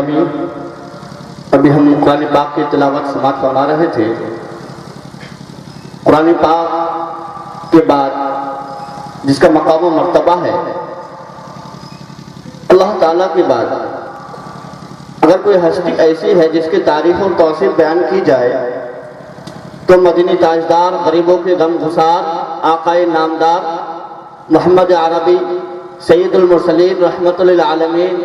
ابھی ہم قرآن پاک کی تلاوت سماعت فرما رہے تھے۔ قرآن پاک کے بعد جس کا مقام و مرتبہ ہے اللہ تعالیٰ کے بعد، اگر کوئی ہستی ایسی ہے جس کی تعریف اور توصیف بیان کی جائے تو مدینی تاجدار، غریبوں کے غم گسار، آقائے نامدار محمد عربی سید المرسلین رحمت للعالمین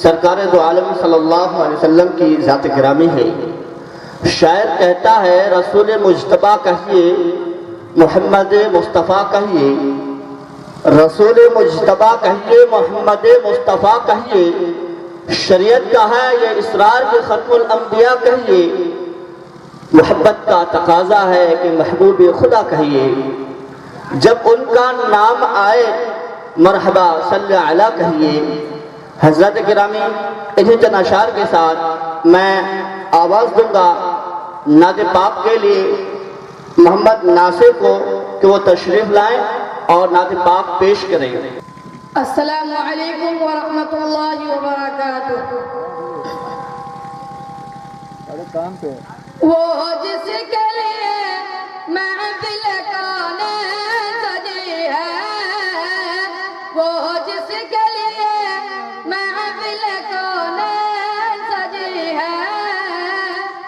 سرکار دو عالم صلی اللہ علیہ وسلم کی ذات گرامی ہے۔ شاعر کہتا ہے رسول مجتبیٰ کہیے، محمد مصطفیٰ کہیے، رسول مجتبیٰ کہیے، محمد مصطفیٰ کہیے، شریعت کا ہے یہ اسرار کے ختم الانبیاء کہیے، محبت کا تقاضا ہے کہ محبوب خدا کہیے، جب ان کا نام آئے مرحبا صلی علی کہیے۔ حضرت گرامی انہیں چند اشعار کے ساتھ میں آواز دوں گا نعت پاک کے لیے محمد ناصر کو کہ وہ تشریف لائیں اور نعت پاک پیش کریں۔ السلام علیکم ورحمۃ اللہ وبرکاتہ۔ وہ جس کے لیے محفل کونین سجی ہے، وہ جس کے لیے محفل کونین سجی ہے،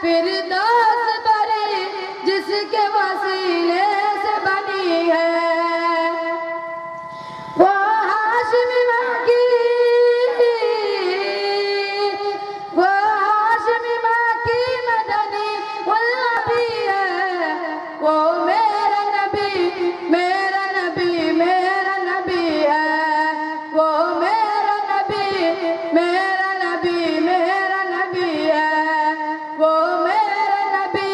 فردوس بری جس کے وسیلے سے بنی ہے، وہ ہاشم ماں کی، وہ ہاشم ماں کی مدنی والنبی ہے، وہ میرا نبی میرا نبی میرا نبی ہے، وہ میرا نبی میرا نبی میرا نبی ہے، وہ میرا نبی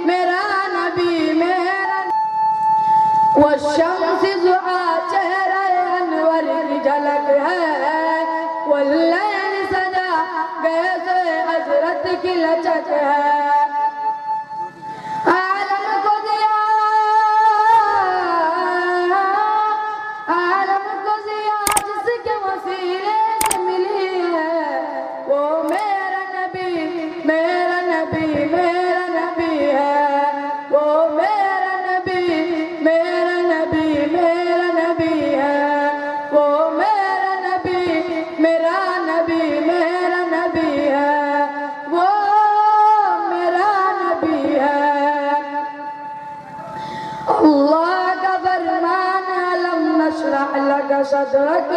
میرا نبی میرا نبی۔ وہ شمس ضحا چہرہ انور کی جھلک ہے، واللیل سجا گیس حضرت کی لچک ہے، عالم کو دیا جس کے وسیلے سے ملی ہے، وہ میرا نبی میرا نبی میرا نبی ہے، وہ میرا نبی میرا نبی میرا نبی ہے، وہ میرا نبی میرا نبی میرا نبی ہے، وہ میرا نبی ہے۔ اللہ کا فرمان علم نشرح لک صدرک